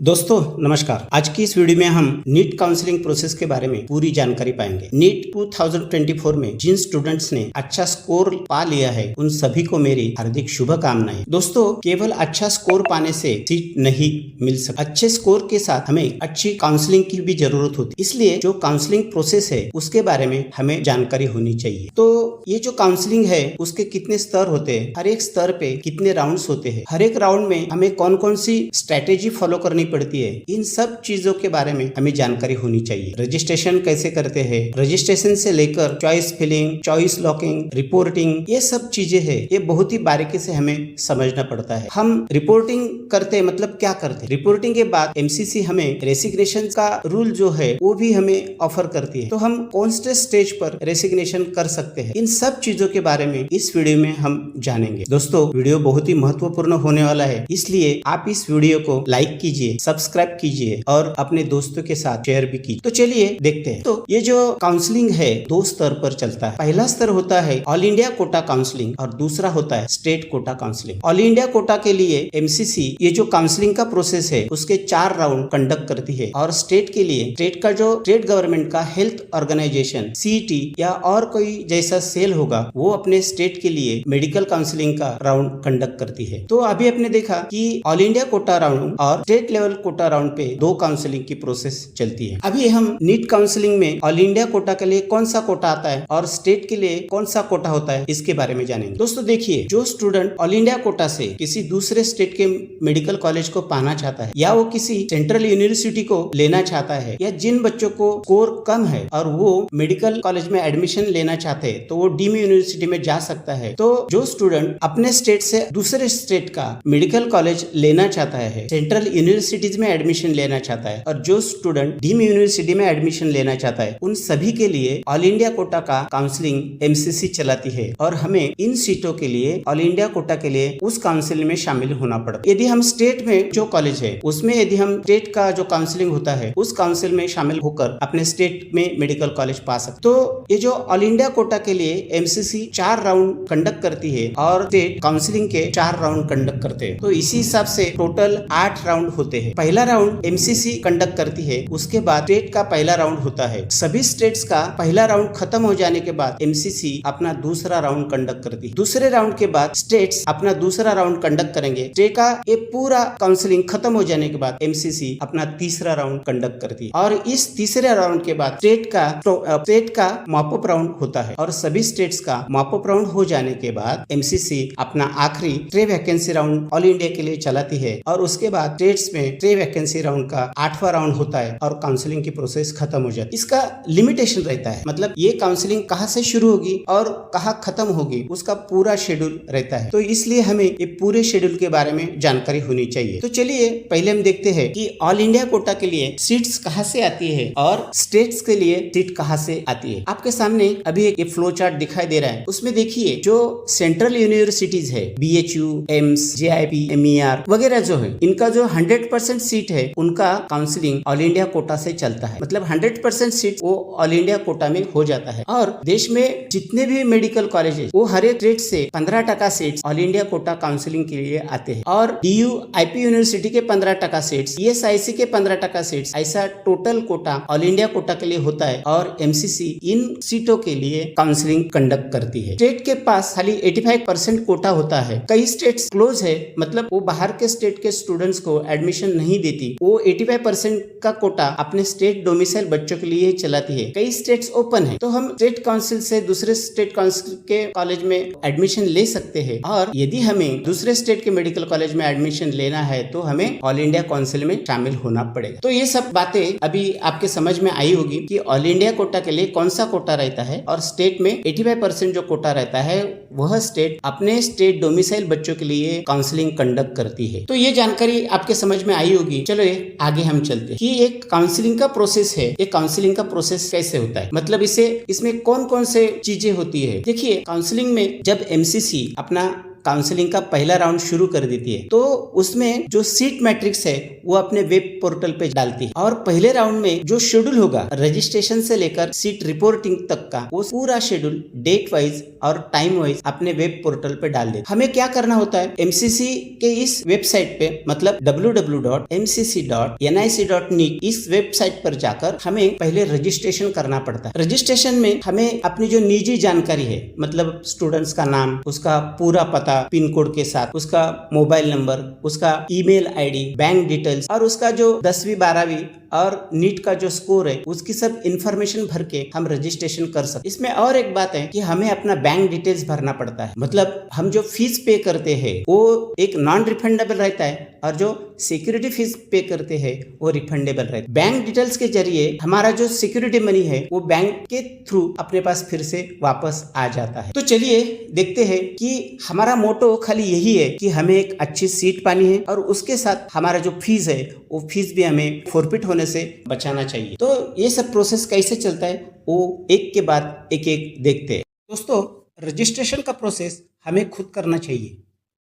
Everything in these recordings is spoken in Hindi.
दोस्तों नमस्कार। आज की इस वीडियो में हम नीट काउंसलिंग प्रोसेस के बारे में पूरी जानकारी पाएंगे। नीट 2024 में जिन स्टूडेंट्स ने अच्छा स्कोर पा लिया है उन सभी को मेरी हार्दिक शुभकामनाएं। दोस्तों केवल अच्छा स्कोर पाने से सीट नहीं मिल सकती, अच्छे स्कोर के साथ हमें अच्छी काउंसलिंग की भी जरूरत होती। इसलिए जो काउंसलिंग प्रोसेस है उसके बारे में हमें जानकारी होनी चाहिए। तो ये जो काउंसलिंग है उसके कितने स्तर होते हैं, हर एक स्तर पे कितने राउंड्स होते हैं, हर एक राउंड में हमें कौन कौन सी स्ट्रेटेजी फॉलो करनी पड़ती है, इन सब चीजों के बारे में हमें जानकारी होनी चाहिए। रजिस्ट्रेशन कैसे करते हैं, रजिस्ट्रेशन से लेकर choice filling, choice locking, reporting, ये सब चीजें हैं, ये बहुत ही बारीकी से हमें समझना पड़ता है। हम रिपोर्टिंग करते हैं मतलब क्या करते हैं, रिपोर्टिंग के बाद एमसीसी हमें रेसिग्नेशन का रूल जो है वो भी हमें ऑफर करती है। तो हम कौन से स्टेज पर रेसिग्नेशन कर सकते हैं, इन सब चीजों के बारे में इस वीडियो में हम जानेंगे। दोस्तों वीडियो बहुत ही महत्वपूर्ण होने वाला है, इसलिए आप इस वीडियो को लाइक कीजिए, सब्सक्राइब कीजिए और अपने दोस्तों के साथ शेयर भी कीजिए। तो चलिए देखते हैं। तो ये जो काउंसलिंग है दो स्तर पर चलता है। पहला स्तर होता है ऑल इंडिया कोटा काउंसलिंग और दूसरा होता है state quota counselling. All India quota के लिए एमसीसी ये जो काउंसलिंग का प्रोसेस है उसके 4 राउंड कंडक्ट करती है, और स्टेट के लिए स्टेट का जो स्टेट गवर्नमेंट का हेल्थ ऑर्गेनाइजेशन सीईटी या और कोई जैसा सेल होगा वो अपने स्टेट के लिए मेडिकल काउंसलिंग का राउंड कंडक्ट करती है। तो अभी आपने देखा कि ऑल इंडिया कोटा राउंड और स्टेट लेवल कोटा राउंड पे 2 काउंसलिंग की प्रोसेस चलती है। अभी हम नीट काउंसलिंग में ऑल इंडिया कोटा के लिए कौन सा कोटा आता है और स्टेट के लिए कौन सा कोटा होता है इसके बारे में जानेंगे। दोस्तों देखिए, जो स्टूडेंट ऑल इंडिया कोटा से किसी दूसरे स्टेट के मेडिकल कॉलेज को पाना चाहता है या वो किसी सेंट्रल यूनिवर्सिटी को लेना चाहता है, या जिन बच्चों को स्कोर कम है और वो मेडिकल कॉलेज में एडमिशन लेना चाहते हैं तो वो डीम यूनिवर्सिटी में जा सकता है। तो जो स्टूडेंट अपने स्टेट से दूसरे स्टेट का मेडिकल कॉलेज लेना चाहता है, सेंट्रल यूनिवर्सिटीज में एडमिशन लेना चाहता है, और जो स्टूडेंट डीम यूनिवर्सिटी में एडमिशन लेना चाहता है, उन सभी के लिए ऑल इंडिया कोटा का काउंसलिंग एमसीसी चलाती है और हमें इन सीटों के लिए ऑल इंडिया कोटा के लिए उस काउंसलिंग में शामिल होना पड़ता है। यदि हम स्टेट में जो कॉलेज है उसमें यदि हम स्टेट का जो काउंसलिंग होता है उस काउंसिल में शामिल होकर अपने स्टेट में मेडिकल कॉलेज पा सकते। तो ये जो ऑल इंडिया कोटा के लिए एमसीसी 4 राउंड कंडक्ट करती है और स्टेट काउंसलिंग के 4 राउंड कंडक्ट करते हैं। तो इसी हिसाब से टोटल 8 राउंड होते हैं। पहला राउंड एमसीसी कंडक्ट करती है, उसके बाद स्टेट का पहला राउंड होता है। सभी स्टेट्स का पहला राउंड खत्म हो जाने के बाद एमसीसी अपना दूसरा राउंड कंडक्ट करती है। दूसरे राउंड के बाद स्टेट्स अपना दूसरा राउंड कंडक्ट करेंगे। स्टेट का ये पूरा काउंसलिंग खत्म हो जाने के बाद एमसीसी अपना तीसरा राउंड कंडक्ट करती है, और इस तीसरे राउंड के बाद स्टेट का मॉपअप राउंड होता है, और सभी स्टेट्स का मॉपअप राउंड हो जाने के बाद एमसीसी अपना आखिरी tray vacancy round all India के लिए चलाती है, और उसके बाद स्टेट्स में ट्रे वैकेंसी राउंड का 8वां राउंड होता है और काउंसलिंग की प्रोसेस खत्म हो जाती है। इसका लिमिटेशन रहता है, मतलब ये काउंसलिंग कहाँ से शुरू होगी और कहाँ खत्म होगी उसका पूरा शेड्यूल रहता है। तो इसलिए हमें ये पूरे शेड्यूल के बारे में जानकारी होनी चाहिए। तो चलिए पहले हम देखते हैं कि ऑल इंडिया कोटा के लिए सीट्स कहाँ से आती है और स्टेट्स के लिए सीट कहाँ से आती है। आपके सामने अभी एक फ्लो चार्ट दिखाई दे रहा है, उसमें देखिए जो सेंट्रल यूनिवर्सिटीज है, BHU, एम्स, JIP, MER वगैरह जो है, इनका जो 100% सीट है उनका काउंसलिंग ऑल इंडिया कोटा से चलता है। मतलब 100% सीट वो ऑल इंडिया कोटा में हो जाता है, और देश में जितने भी मेडिकल कॉलेज है वो हर एक स्टेट से 15% seat all India Kota counselling के लिए आते हैं, और DU IP यूनिवर्सिटी के 15% सीट्स, ESIC के 15% सीट्स, ऐसा total quota all India quota के लिए होता है, और एमसीसी इन सीटों के लिए काउंसलिंग कंडक्ट करती है। स्टेट के पास खाली 85% कोटा होता है। कई स्टेट्स क्लोज है, मतलब वो बाहर के स्टेट के स्टूडेंट्स को एडमिशन नहीं देती, वो 85% का कोटा अपने स्टेट डोमिसाइल बच्चों के लिए चलाती है। कई स्टेट्स ओपन है, तो हम स्टेट काउंसिल से दूसरे स्टेट काउंसिल के कॉलेज में एडमिशन ले सकते हैं, और यदि हमें दूसरे स्टेट के मेडिकल कॉलेज में एडमिशन लेना है तो हमें ऑल इंडिया काउंसिल में शामिल होना पड़ेगा। तो ये सब बातें अभी आपके समझ में आई होगी कि ऑल इंडिया कोटा के लिए कौन सा कोटा रहता है, और स्टेट में 85% जो कोटा रहता है वह स्टेट अपने स्टेट डोमिसाइल बच्चों के लिए काउंसलिंग कंडक्ट करती है। तो ये जानकारी आपके समझ में आई होगी। चलो आगे हम चलते हैं कि एक काउंसलिंग का प्रोसेस है, एक काउंसलिंग का प्रोसेस कैसे होता है, मतलब इसमें कौन कौन से चीजें होती है। देखिए काउंसलिंग में जब एमसीसी अपना काउंसलिंग का पहला राउंड शुरू कर देती है। तो उसमें जो सीट मैट्रिक्स है वो अपने वेब पोर्टल पे डालती है और पहले राउंड में जो शेड्यूल होगा रजिस्ट्रेशन से लेकर सीट रिपोर्टिंग तक का, वो पूरा शेड्यूल डेट वाइज और टाइम वाइज अपने वेब पोर्टल पे डाल देते। हमें क्या करना होता है, एमसीसी के इस वेबसाइट पे मतलब www.mcc.nic.net इस वेबसाइट पर जाकर हमें पहले रजिस्ट्रेशन करना पड़ता है। रजिस्ट्रेशन में हमें अपनी जो निजी जानकारी है, मतलब स्टूडेंट्स का नाम, उसका पूरा पता पिन कोड के साथ, उसका मोबाइल नंबर, उसका ईमेल आईडी, बैंक डिटेल्स और उसका जो 10वीं 12वीं और नीट का जो स्कोर है उसकी सब इंफॉर्मेशन भर के हम रजिस्ट्रेशन कर सकते। इसमें और एक बात है कि हमें अपना बैंक डिटेल्स भरना पड़ता है, मतलब हम जो फीस पे करते हैं वो एक नॉन रिफंडेबल रहता है और जो सिक्योरिटी फीस पे करते हैं वो रिफंडेबल रहता है। बैंक डिटेल्स के जरिए हमारा जो सिक्योरिटी मनी है वो बैंक के थ्रू अपने पास फिर से वापस आ जाता है। तो चलिए देखते हैं कि हमारा मोटो खाली यही है कि हमें एक अच्छी सीट पानी है और उसके साथ हमारा जो फीस है वो फीस भी हमें फोरफिट होने से बचाना चाहिए। तो ये सब प्रोसेस कैसे चलता है वो एक के बाद एक देखते हैं। दोस्तों, रजिस्ट्रेशन का प्रोसेस हमें खुद करना चाहिए,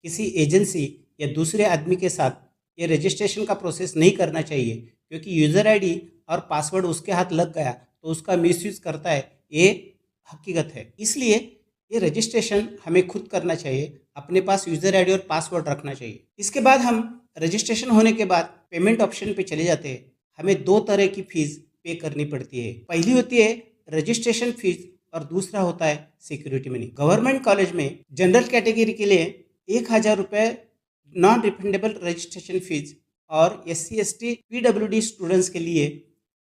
किसी एजेंसी या दूसरे आदमी के साथ ये रजिस्ट्रेशन का प्रोसेस नहीं करना चाहिए, क्योंकि यूज़र आईडी और पासवर्ड उसके हाथ लग गया तो उसका मिसयूज करता है, ये हकीकत है। इसलिए ये रजिस्ट्रेशन हमें खुद करना चाहिए, अपने पास यूज़र आईडी और पासवर्ड रखना चाहिए। इसके बाद हम रजिस्ट्रेशन होने के बाद पेमेंट ऑप्शन पे चले जाते हैं। हमें 2 तरह की फीस पे करनी पड़ती है। पहली होती है रजिस्ट्रेशन फीस और दूसरा होता है सिक्योरिटी मनी। गवर्नमेंट कॉलेज में जनरल कैटेगरी के लिए 1000 रुपये नॉन रिफंडेबल रजिस्ट्रेशन फीस और SC/ST PWD स्टूडेंट्स के लिए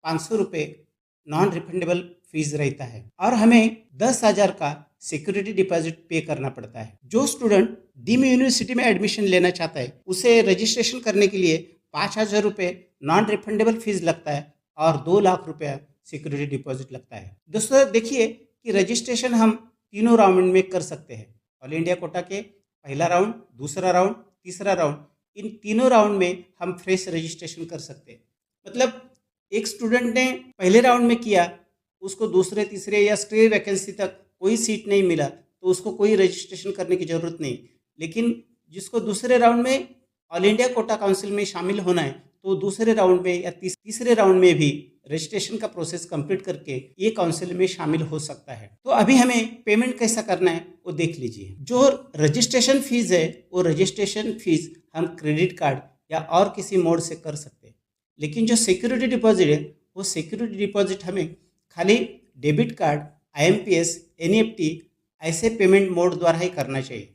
500 रुपये नॉन रिफंडेबल फीस रहता है और हमें 10,000 का सिक्योरिटी डिपॉजिट पे करना पड़ता है। जो स्टूडेंट डीम यूनिवर्सिटी में एडमिशन लेना चाहता है उसे रजिस्ट्रेशन करने के लिए 5,000 रुपये नॉन रिफंडेबल फीस लगता है और 2 लाख रुपया सिक्योरिटी डिपॉजिट लगता है। दोस्तों देखिए कि रजिस्ट्रेशन हम तीनों राउंड में कर सकते हैं। ऑल इंडिया कोटा के पहला राउंड, दूसरा राउंड, तीसरा राउंड, इन तीनों राउंड में हम फ्रेश रजिस्ट्रेशन कर सकते हैं। मतलब एक स्टूडेंट ने पहले राउंड में किया, उसको दूसरे तीसरे या स्टे वैकेंसी तक कोई सीट नहीं मिला तो उसको कोई रजिस्ट्रेशन करने की ज़रूरत नहीं। लेकिन जिसको दूसरे राउंड में ऑल इंडिया कोटा काउंसिल में शामिल होना है तो दूसरे राउंड में या तीसरे राउंड में भी रजिस्ट्रेशन का प्रोसेस कंप्लीट करके ये काउंसिल में शामिल हो सकता है। तो अभी हमें पेमेंट कैसा करना है वो देख लीजिए। जो रजिस्ट्रेशन फीस है वो रजिस्ट्रेशन फीस हम क्रेडिट कार्ड या और किसी मोड से कर सकते हैं, लेकिन जो सिक्योरिटी डिपॉजिट है वो सिक्योरिटी डिपॉजिट हमें खाली डेबिट कार्ड, IMPS, NEFT ऐसे पेमेंट मोड द्वारा ही करना चाहिए।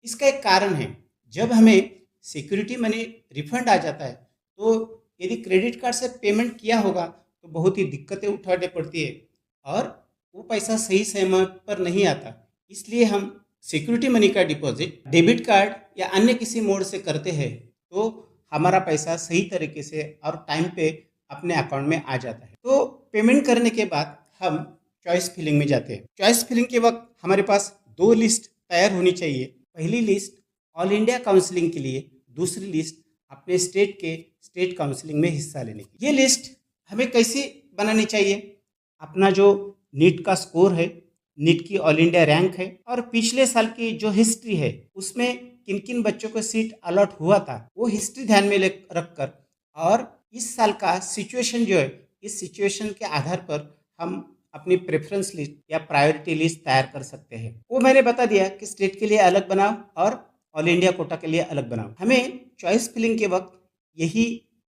इसका एक कारण है, जब हमें सिक्योरिटी मनी रिफंड आ जाता है तो यदि क्रेडिट कार्ड से पेमेंट किया होगा तो बहुत ही दिक्कतें उठानी पड़ती है और वो पैसा सही समय पर नहीं आता। इसलिए हम सिक्योरिटी मनी का डिपॉजिट डेबिट कार्ड या अन्य किसी मोड से करते हैं तो हमारा पैसा सही तरीके से और टाइम पे अपने अकाउंट में आ जाता है। तो पेमेंट करने के बाद हम चॉइस फिलिंग में जाते हैं। चॉइस फिलिंग के वक्त हमारे पास 2 लिस्ट तैयार होनी चाहिए। पहली लिस्ट ऑल इंडिया काउंसलिंग के लिए, दूसरी लिस्ट अपने स्टेट काउंसलिंग में हिस्सा लेने की। ये लिस्ट हमें कैसे बनानी चाहिए? अपना जो नीट का स्कोर है, नीट की ऑल इंडिया रैंक है और पिछले साल की जो हिस्ट्री है उसमें किन किन बच्चों को सीट अलॉट हुआ था वो हिस्ट्री ध्यान में रखकर और इस साल का सिचुएशन जो है, इस सिचुएशन के आधार पर हम अपनी प्रेफरेंस लिस्ट या प्रायोरिटी लिस्ट तैयार कर सकते हैं। वो मैंने बता दिया कि स्टेट के लिए अलग बनाओ और ऑल इंडिया कोटा के लिए अलग बनाओ। हमें चॉइस फिलिंग के वक्त यही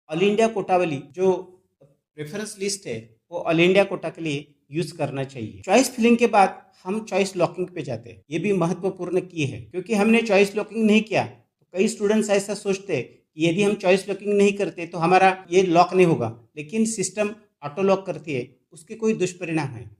ऑल इंडिया कोटा वाली जो प्रेफरेंस लिस्ट है वो ऑल इंडिया कोटा के लिए यूज करना चाहिए। चॉइस फिलिंग के बाद हम चॉइस लॉकिंग पे जाते हैं। ये भी महत्वपूर्ण की है, क्योंकि हमने चॉइस लॉकिंग नहीं किया तो कई स्टूडेंट्स ऐसा सोचते हैं कि यदि हम चॉइस लॉकिंग नहीं करते तो हमारा ये लॉक नहीं होगा, लेकिन सिस्टम ऑटो लॉक करती है, उसके कोई दुष्परिणाम है।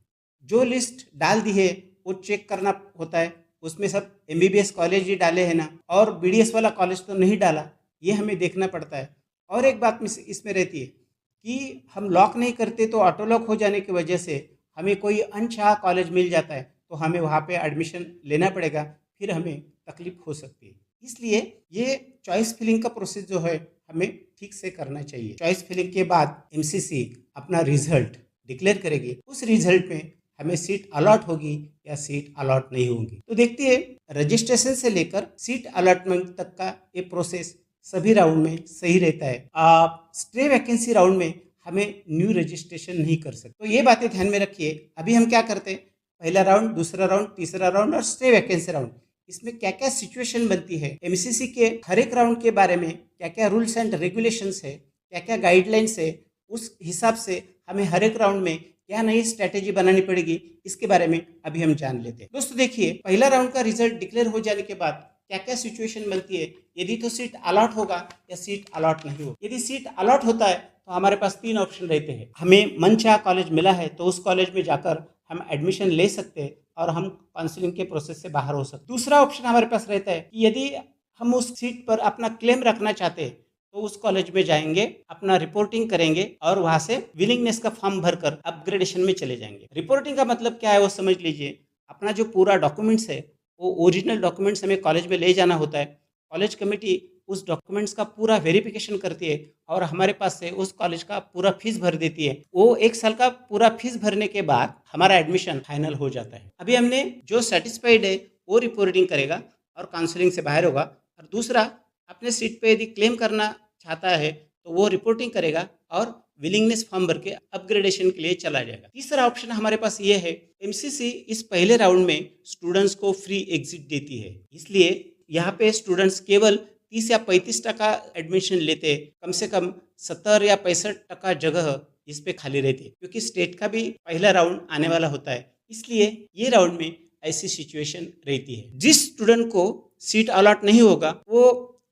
जो लिस्ट डाल दी है वो चेक करना होता है, उसमें सब MBBS कॉलेज ही डाले हैं ना और BDS वाला कॉलेज तो नहीं डाला, ये हमें देखना पड़ता है। और एक बात इसमें रहती है कि हम लॉक नहीं करते तो ऑटो लॉक हो जाने की वजह से हमें कोई अनचाहा कॉलेज मिल जाता है तो हमें वहाँ पे एडमिशन लेना पड़ेगा, फिर हमें तकलीफ हो सकती है। इसलिए ये चॉइस फिलिंग का प्रोसेस जो है हमें ठीक से करना चाहिए। चॉइस फिलिंग के बाद MCC अपना रिजल्ट डिक्लेयर करेगी। उस रिजल्ट में हमें सीट अलॉट होगी या सीट अलॉट नहीं होगी। तो देखते हैं रजिस्ट्रेशन से लेकर सीट अलॉटमेंट तक का ये प्रोसेस सभी राउंड में सही रहता है। स्टे वैकेंसी राउंड में हमें न्यू रजिस्ट्रेशन नहीं कर सकते। तो ये बातें ध्यान में रखिए। अभी हम क्या करते हैं, पहला राउंड, दूसरा राउंड, तीसरा राउंड और स्टे वैकेंसी राउंड, इसमें क्या क्या सिचुएशन बनती है, एमसीसी के हर एक राउंड के बारे में क्या क्या रूल्स एंड रेगुलेशंस है, क्या क्या गाइडलाइंस है, उस हिसाब से हमें हर एक राउंड में क्या नई स्ट्रैटेजी बनानी पड़ेगी, इसके बारे में अभी हम जान लेते हैं। दोस्तों देखिए, पहला राउंड का रिजल्ट डिक्लेयर हो जाने के बाद क्या क्या सिचुएशन बनती है, यदि तो सीट अलॉट होगा या सीट अलॉट नहीं होगा। यदि सीट अलॉट होता है तो हमारे पास 3 ऑप्शन रहते हैं। हमें मनचाहा कॉलेज मिला है तो उस कॉलेज में जाकर हम एडमिशन ले सकते हैं और हम काउंसलिंग के प्रोसेस से बाहर हो सकते। दूसरा ऑप्शन हमारे पास रहता है कि यदि हम उस सीट पर अपना क्लेम रखना चाहते हैं तो उस कॉलेज में जाएंगे, अपना रिपोर्टिंग करेंगे और वहां से विलिंगनेस का फॉर्म भरकर अपग्रेडेशन में चले जाएंगे। रिपोर्टिंग का मतलब क्या है वो समझ लीजिए। अपना जो पूरा डॉक्यूमेंट्स है वो ओरिजिनल डॉक्यूमेंट्स हमें कॉलेज में ले जाना होता है। कॉलेज कमेटी उस डॉक्यूमेंट्स का पूरा वेरिफिकेशन करती है और हमारे पास से उस कॉलेज का पूरा फीस भर देती है। वो 1 साल का पूरा फीस भरने के बाद हमारा एडमिशन फाइनल हो जाता है। अभी हमने जो सेटिस्फाइड है वो रिपोर्टिंग करेगा और काउंसलिंग से बाहर होगा, और दूसरा अपने सीट पे यदि क्लेम करना चाहता है तो वो रिपोर्टिंग करेगा और विलिंगनेस फॉर्म भर के अपग्रेडेशन के लिए चला जाएगा। तीसरा ऑप्शन हमारे पास ये है, एमसीसी इस पहले राउंड में स्टूडेंट्स को फ्री एग्जिट देती है, इसलिए यहाँ पे स्टूडेंट्स केवल 30 या 35% एडमिशन लेते, कम से कम 70 या 65% जगह इस पे खाली रहती है, क्योंकि स्टेट का भी पहला राउंड आने वाला होता है, इसलिए ये राउंड में ऐसी सिचुएशन रहती है। जिस स्टूडेंट को सीट अलॉट नहीं होगा वो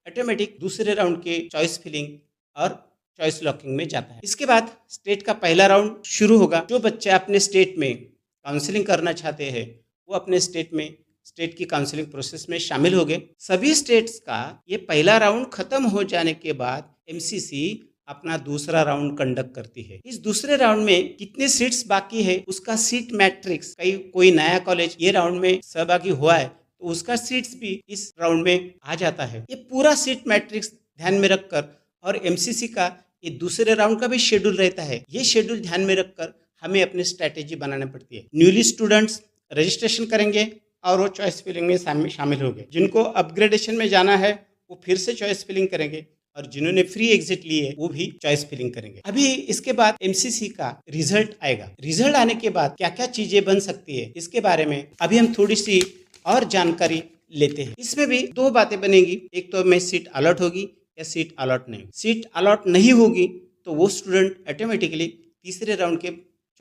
ऑटोमेटिक दूसरे राउंड के चॉइस फिलिंग और चॉइस लॉकिंग में जाता है। इसके बाद स्टेट का पहला राउंड शुरू होगा। जो बच्चे अपने स्टेट में काउंसलिंग करना चाहते हैं वो अपने स्टेट की काउंसलिंग प्रोसेस में शामिल हो गए। सभी स्टेट्स का ये पहला राउंड खत्म हो जाने के बाद एमसीसी अपना दूसरा राउंड कंडक्ट करती है। इस दूसरे राउंड में कितने सीट्स बाकी है उसका सीट मैट्रिक्स, कोई नया कॉलेज ये राउंड में सहभागी हुआ है तो उसका सीट्स भी इस राउंड में आ जाता है। ये पूरा सीट मैट्रिक्स ध्यान में रखकर और एमसीसी का ये दूसरे राउंड का भी शेड्यूल रहता है, ये शेड्यूल ध्यान में रखकर हमें अपनी स्ट्रैटेजी बनानी पड़ती है। न्यूली स्टूडेंट्स रजिस्ट्रेशन करेंगे और वो चॉइस फिलिंग में शामिल हो गए। जिनको अपग्रेडेशन में जाना है वो फिर से चॉइस फिलिंग करेंगे और जिन्होंने फ्री एग्जिट ली है वो भी चॉइस फिलिंग करेंगे। अभी इसके बाद एमसीसी का रिजल्ट आएगा। रिजल्ट आने के बाद क्या क्या चीजें बन सकती है इसके बारे में अभी हम थोड़ी सी और जानकारी लेते हैं। इसमें भी 2 बातें बनेगी, एक तो में सीट अलॉट होगी या सीट अलॉट नहीं। सीट अलॉट नहीं होगी तो वो स्टूडेंट ऑटोमेटिकली तीसरे राउंड के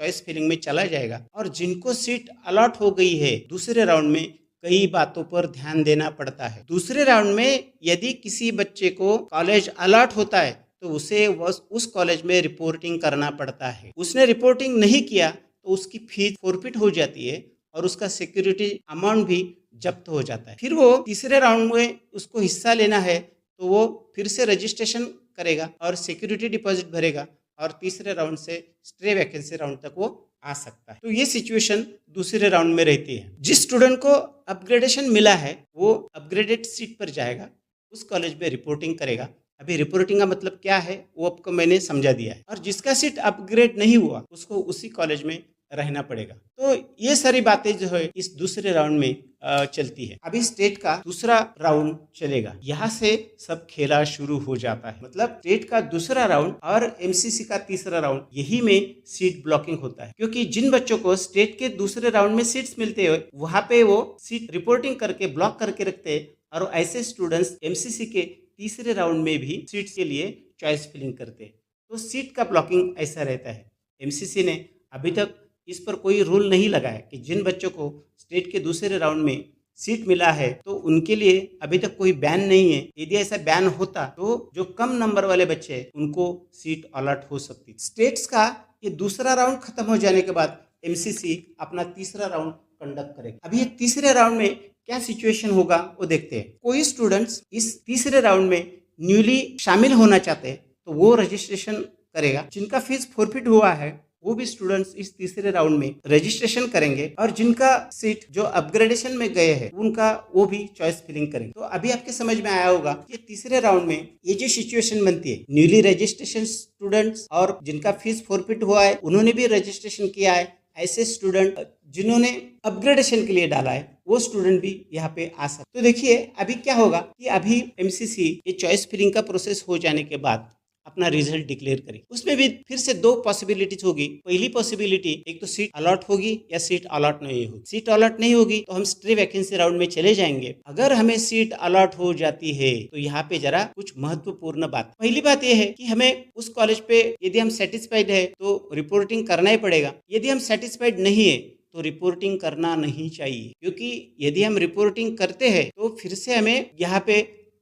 चॉइस फिलिंग में चला जाएगा, और जिनको सीट अलॉट हो गई है दूसरे राउंड में कई बातों पर ध्यान देना पड़ता है। दूसरे राउंड में यदि किसी बच्चे को कॉलेज अलॉट होता है तो उसे उस कॉलेज में रिपोर्टिंग करना पड़ता है। उसने रिपोर्टिंग नहीं किया तो उसकी फीस फोरफिट हो जाती है और उसका सिक्योरिटी अमाउंट भी जब्त हो जाता है। फिर वो तीसरे राउंड में उसको हिस्सा लेना है तो वो फिर से रजिस्ट्रेशन करेगा और सिक्योरिटी डिपॉजिट भरेगा और तीसरे राउंड से स्टे वैकेंसी राउंड तक वो आ सकता है। तो ये सिचुएशन दूसरे राउंड में रहती है। जिस स्टूडेंट को अपग्रेडेशन मिला है वो अपग्रेडेड सीट पर जाएगा, उस कॉलेज में रिपोर्टिंग करेगा। अभी रिपोर्टिंग का मतलब क्या है वो आपको मैंने समझा दिया है। और जिसका सीट अपग्रेड नहीं हुआ उसको उसी कॉलेज में रहना पड़ेगा। तो ये सारी बातें जो है इस दूसरे राउंड में चलती है। अभी स्टेट का दूसरा राउंड चलेगा, यहाँ से सब खेला शुरू हो जाता है। मतलब स्टेट का दूसरा राउंड और एमसीसी का तीसरा राउंड यही में सीट ब्लॉकिंग होता है, क्योंकि जिन बच्चों को स्टेट के दूसरे राउंड में सीट्स मिलते हैं वहां पे वो सीट रिपोर्टिंग करके ब्लॉक करके रखते हैं, और ऐसे स्टूडेंट्स एमसीसी के तीसरे राउंड में भी सीट्स के लिए चॉइस फिलिंग करते हैं। तो सीट का ब्लॉकिंग ऐसा रहता है। एमसीसी ने अभी तक इस पर कोई रूल नहीं लगाया कि जिन बच्चों को स्टेट के दूसरे राउंड में सीट मिला है तो उनके लिए अभी तक कोई बैन नहीं है। यदि ऐसा बैन होता तो जो कम नंबर वाले बच्चे हैं उनको सीट अलॉट हो सकती। स्टेट्स का ये दूसरा राउंड खत्म हो जाने के बाद एमसीसी अपना तीसरा राउंड कंडक्ट करेगा। अभी ये तीसरे राउंड में क्या सिचुएशन होगा वो देखते हैं। कोई स्टूडेंट्स इस तीसरे राउंड में न्यूली शामिल होना चाहते हैं तो वो रजिस्ट्रेशन करेगा। जिनका फीस फोरफिट हुआ है वो भी स्टूडेंट्स इस तीसरे राउंड में रजिस्ट्रेशन करेंगे, और जिनका सीट जो अपग्रेडेशन में गए हैं उनका वो भी चॉइस फिलिंग करेंगे। तो अभी आपके समझ में आया होगा कि तीसरे राउंड में ये जो सिचुएशन बनती है, न्यूली रजिस्ट्रेशन स्टूडेंट्स और जिनका फीस फोरफिट हुआ है उन्होंने भी रजिस्ट्रेशन किया है ऐसे स्टूडेंट जिन्होंने अपग्रेडेशन के लिए डाला है वो स्टूडेंट भी यहाँ पे आ सकते। तो देखिए अभी क्या होगा कि अभी एमसीसी ये चॉइस फिलिंग का प्रोसेस हो जाने के बाद अपना रिजल्ट डिक्लेयर करे, उसमें भी फिर से दो पॉसिबिलिटीज होगी। पहली पॉसिबिलिटी, एक तो सीट अलॉट होगी या सीट अलॉट नहीं होगी। सीट अलॉट नहीं होगी तो हम स्ट्रे वैकेंसी राउंड में चले जाएंगे। अगर हमें सीट अलॉट हो जाती है तो यहाँ पे जरा कुछ महत्वपूर्ण बात, पहली बात यह है कि हमें उस कॉलेज पे यदि हम सेटिस्फाइड है तो रिपोर्टिंग करना ही पड़ेगा। यदि हम सेटिस्फाइड नहीं है तो रिपोर्टिंग करना नहीं चाहिए, क्योंकि यदि हम रिपोर्टिंग करते हैं तो फिर से हमें यहाँ पे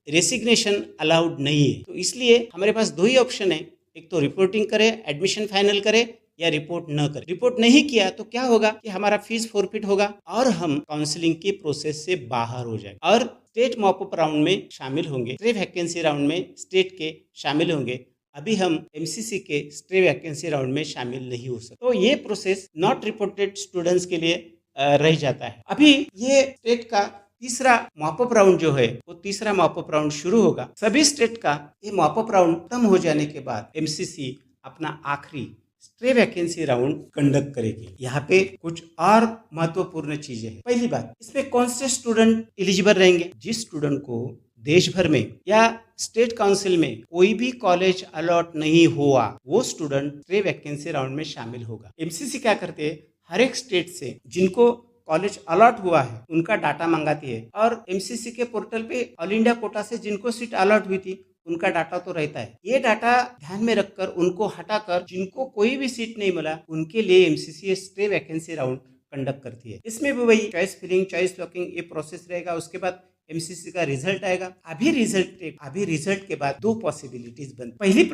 रेसिग्नेशन अलाउड नहीं है। तो इसलिए हमारे पास दो ही ऑप्शन है, एक तो रिपोर्टिंग करे, एडमिशन फाइनल करे, या रिपोर्ट न करे। रिपोर्ट नहीं किया तो क्या होगा कि हमारा फीस फोरफिट होगा और हम काउंसलिंग के प्रोसेस से बाहर हो जाएंगे और स्टेट मॉपअप राउंड में शामिल होंगे, स्ट्रे वैकेंसी राउंड में स्टेट के शामिल होंगे। अभी हम एमसीसी के स्ट्रे वैकेंसी राउंड में शामिल नहीं हो सकते। तो ये प्रोसेस नॉट रिपोर्टेड स्टूडेंट्स के लिए रह जाता है। अभी ये स्टेट का तीसरा मॉपअप राउंड जो है वो तीसरा मॉपअप राउंड शुरू होगा। सभी स्टेट का ये मॉपअप राउंड खत्म हो जाने के बाद एमसीसी अपना आखिरी स्ट्रे वैकेंसी राउंड कंडक्ट करेगी। यहाँ पे कुछ और महत्वपूर्ण चीजें हैं। पहली बात, इसमें कौन से स्टूडेंट एलिजिबल रहेंगे? जिस स्टूडेंट को देश भर में या स्टेट काउंसिल में कोई भी कॉलेज अलॉट नहीं हुआ वो स्टूडेंट स्ट्रे वैकेंसी राउंड में शामिल होगा। एमसीसी क्या करते हैं, हर एक स्टेट से जिनको कॉलेज अलॉट हुआ है उनका डाटा मंगाती है और एमसीसी के पोर्टल पे ऑल इंडिया कोटा से जिनको सीट अलॉट हुई थी उनका डाटा तो रहता है। ये डाटा ध्यान में रखकर उनको हटाकर जिनको कोई भी सीट नहीं मिला उनके लिए MCC stray vacancy round conduct करती है। इसमें भी वही चॉइस फिलिंग, चॉइस लॉकिंग ये प्रोसेस रहेगा। उसके बाद एमसीसी का रिजल्ट आएगा। अभी रिजल्ट के बाद दो पॉसिबिलिटीज बनती। पहली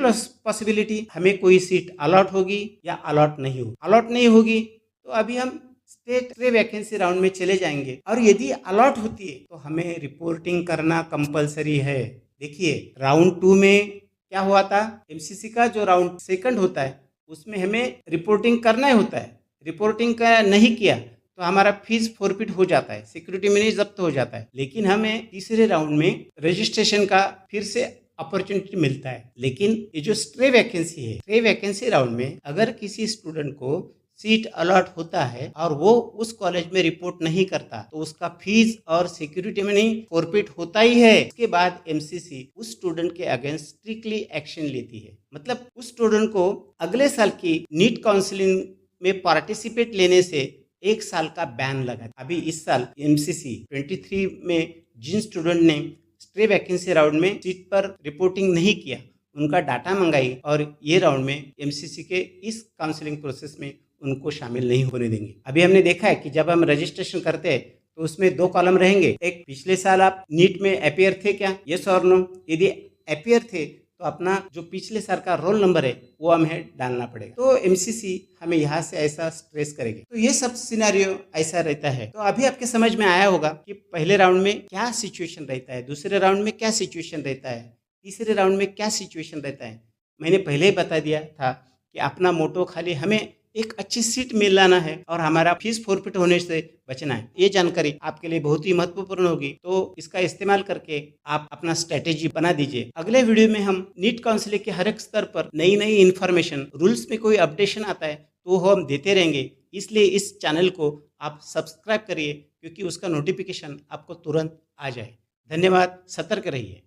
पॉसिबिलिटी, हमें कोई सीट अलॉट होगी या अलॉट नहीं होगी। अलॉट नहीं होगी तो अभी हम स्टेट स्ट्रे वैकेंसी राउंड में चले जाएंगे और यदि अलॉट होती है तो हमें रिपोर्टिंग करना कंपलसरी है। देखिए राउंड 2 में क्या हुआ था, एमसीसी का जो राउंड सेकंड होता है उसमें हमें रिपोर्टिंग करना ही होता है। रिपोर्टिंग का नहीं किया तो हमारा फीस फोरफिट हो जाता है, सिक्योरिटी मनी जब्त हो जाता है। लेकिन हमें तीसरे राउंड में रजिस्ट्रेशन का फिर से अपॉर्चुनिटी मिलता है। लेकिन ये जो स्ट्रे वैकेंसी है, स्ट्रे वैकेंसी राउंड में अगर किसी स्टूडेंट को सीट अलॉट होता है और वो उस कॉलेज में रिपोर्ट नहीं करता तो उसका फीस और सिक्योरिटी मनी फोरफिट होता ही है। इसके बाद एमसीसी उस स्टूडेंट के अगेंस्ट स्ट्रिक्टली एक्शन लेती है। मतलब उस स्टूडेंट को अगले साल की नीट काउंसलिंग में पार्टिसिपेट लेने से 1 साल का बैन लगा। अभी इस साल एमसीसी 23 में जिन स्टूडेंट ने स्ट्रे वैकेंसी राउंड में सीट पर रिपोर्टिंग नहीं किया उनका डाटा मंगाई और ये राउंड में एमसीसी के इस काउंसलिंग प्रोसेस में उनको शामिल नहीं होने देंगे। अभी हमने देखा है कि जब हम रजिस्ट्रेशन करते हैं तो उसमें 2 कॉलम रहेंगे। एक, पिछले साल आप नीट में अपीयर थे क्या, यस और नो। यदि अपीयर थे तो अपना जो पिछले साल का रोल नंबर है वो हमें डालना पड़ेगा। तो एमसीसी हमें यहाँ से ऐसा स्ट्रेस करेगी। तो ये सब सिनेरियो ऐसा रहता है। तो अभी आपके समझ में आया होगा कि पहले राउंड में क्या सिचुएशन रहता है, दूसरे राउंड में क्या सिचुएशन रहता है, तीसरे राउंड में क्या सिचुएशन रहता है। मैंने पहले ही बता दिया था कि अपना मोटो खाली हमें एक अच्छी सीट मिलाना है और हमारा फीस फोरफिट होने से बचना है। ये जानकारी आपके लिए बहुत ही महत्वपूर्ण होगी, तो इसका इस्तेमाल करके आप अपना स्ट्रेटेजी बना दीजिए। अगले वीडियो में हम नीट काउंसलिंग के हर एक स्तर पर नई नई इन्फॉर्मेशन, रूल्स में कोई अपडेशन आता है तो हम देते रहेंगे। इसलिए इस चैनल को आप सब्सक्राइब करिए क्योंकि उसका नोटिफिकेशन आपको तुरंत आ जाए। धन्यवाद, सतर्क रहिए।